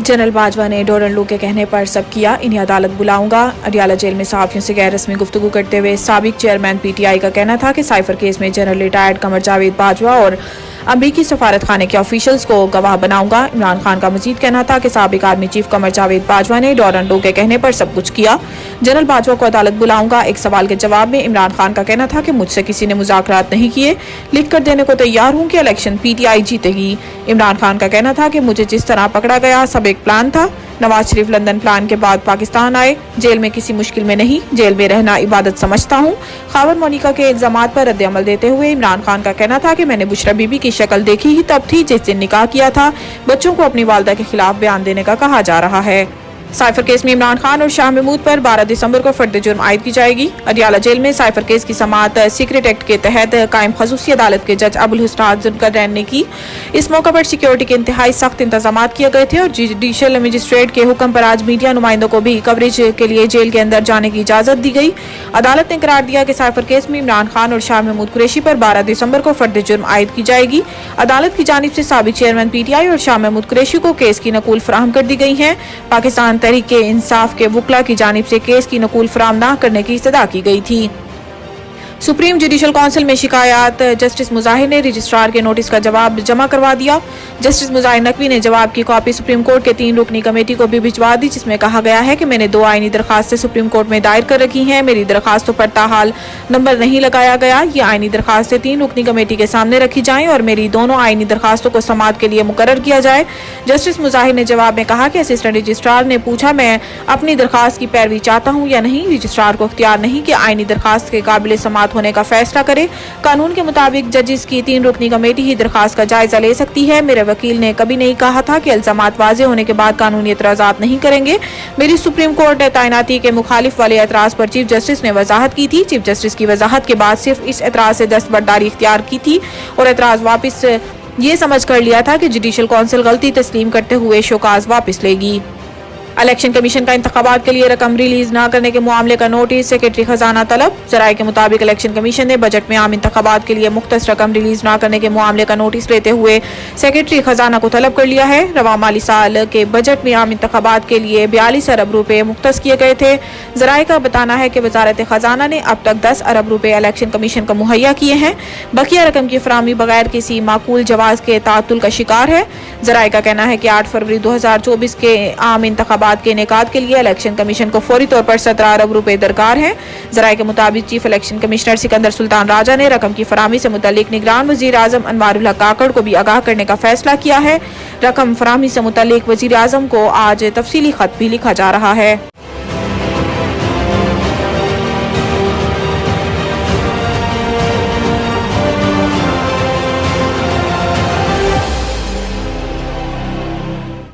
General Bajwa ने डोरनलू के कहने पर सब किया, इन्हें अदालत बुलाऊंगा। अडियाला जेल में सहाफियों से गैर रस्मी गुफ्तगू करते हुए साबिक चेयरमैन पीटीआई का कहना था कि साइफर केस में जनरल रिटायर्ड कमर जावेद बाजवा और अमरीकी सफारत खाने के ऑफिशियल्स को गवाह बनाऊंगा। इमरान खान का मजीद कहना था कि साबिक आर्मी चीफ कमर जावेद बाजवा ने डोरनलू के कहने पर सब कुछ किया। जनरल बाजवा को अदालत बुलाऊंगा। एक सवाल के जवाब में इमरान खान का कहना था कि मुझसे किसी ने मुज़ाकरात नहीं किए, लिख कर देने को तैयार हूं कि इलेक्शन पीटीआई जीतेगी। इमरान खान का कहना था कि मुझे जिस तरह पकड़ा गया सब एक प्लान था। नवाज शरीफ लंदन प्लान के बाद पाकिस्तान आए, जेल में किसी मुश्किल में नहीं, जेल में रहना इबादत समझता हूँ। खावर मोनिका के इल्जामात पर रद्द अमल देते हुए इमरान खान का कहना था कि मैंने बुशरा बीबी की शक्ल देखी ही तब थी जिस दिन निकाह किया था। बच्चों को अपनी वालदा के खिलाफ बयान देने का कहा जा रहा है। साइफर केस में इमरान खान और शाह महमूद पर 12 दिसंबर को फर्द जुर्म आयद की जाएगी। अडियाला जेल में साइफर केस की समाअत सीक्रेट एक्ट के तहत कायम खसूसी अदालत के जज अबुल हुस्न जुल्करनैन ने की। इस मौका पर सिक्योरिटी के इंतहाई सख्त इंतजाम किए गए थे और जुडिशल मजिस्ट्रेट के हुक्म पर आज मीडिया नुमाइंदों को भी कवरेज के लिए जेल के अंदर जाने की इजाजत दी गई। अदालत ने करार दिया कि साइफर केस में इमरान खान और शाह महमूद कुरैशी पर 12 दिसंबर को फर्द जुर्म आयद की जाएगी। अदालत की जानिब से साबिक चेयरमैन पीटीआई और शाह महमूद कुरैशी को केस की नकूल फराहम कर दी गई है। पाकिस्तान तहरीक इंसाफ के वुकला की जानिब से केस की नकूल फराहम न करने की इस्तदा की गई थी। सुप्रीम जुडिशल काउंसिल में शिकायत जस्टिस मुजाहिर ने रजिस्ट्रार के नोटिस का जवाब जमा करवा दिया। जस्टिस मुजाहिर नकवी ने जवाब की कॉपी सुप्रीम कोर्ट के 3 रुकनी कमेटी को भी भिजवा दी, जिसमें कहा गया है कि मैंने 2 आईनी दरखास्तें सुप्रीम कोर्ट में दायर कर रखी हैं। मेरी दरखास्तों पर ताहाल नंबर नहीं लगाया गया। ये आईनी दरखास्तें 3 रुकनी कमेटी के सामने रखी जाएं और मेरी दोनों आईनी दरखास्तों को समाअत के लिए मुकर्रर किया जाए। जस्टिस मुजाहिर ने जवाब में कहा कि असिस्टेंट रजिस्ट्रार ने पूछा मैं अपनी दरखास्त की पैरवी चाहता हूँ या नहीं। रजिस्ट्रार को इख्तियार नहीं कि आईनी दरखास्त के काबिल समाअत होने का फैसला करे। कानून के मुताबिक जजेस की 3 रुकनी कमेटी ही दरखास्त का जायजा ले सकती है। मेरे वकील ने कभी नहीं कहा था कि इल्जामात वाज़े होने के बाद कानूनी एतराज़ात नहीं करेंगे। मेरी सुप्रीम कोर्ट तैनाती के मुखालिफ वाले एतराज़ पर चीफ जस्टिस ने वजाहत की थी। चीफ जस्टिस की वजाहत के बाद सिर्फ इस एतराज़ से दस्तबरदारी इख्तियार की थी और एतराज़ वापस ये समझ कर लिया था कि जुडिशल काउंसिल गलती तस्लीम करते हुए शोकाज वापस लेगी। इलेक्शन कमीशन का इंतखाबात के लिए रकम रिलीज न करने के मामले का नोटिस सेक्रेटरी खजाना तलब। जराये के मुताबिक इलेक्शन कमीशन ने बजट में आम इंतखाबात के लिए मुख्तस रकम रिलीज न करने के मामले का नोटिस लेते हुए सेक्रेटरी खजाना को तलब कर लिया है। रवा माली साल के बजट में आम इंतखाबात के लिए 42 अरब रुपए मुख्तस किए गए थे। जराये का बताना है कि वजारत खजाना ने अब तक 10 अरब रुपए इलेक्शन कमीशन को मुहैया किए हैं। बकिया रकम की फराहमी बगैर किसी माकूल जवाज के तातुल का शिकार है। जराये का कहना है कि 8 फरवरी 2024 के आम इंतखाबात के इनेकाद के लिए इलेक्शन कमीशन को फौरी तौर पर 17 अरब रुपए दरकार है। जराये के मुताबिक chief election commissioner Sikandar Sultan Raja ने रकम की फराहमी से मुतल्लिक निगरान वजीर आजम अनवारुल हक काकड़ को भी आगाह करने का फैसला किया है। रकम फराहमी से मुतल्लिक वजीर आजम को आज तफसीली खत भी लिखा जा रहा है।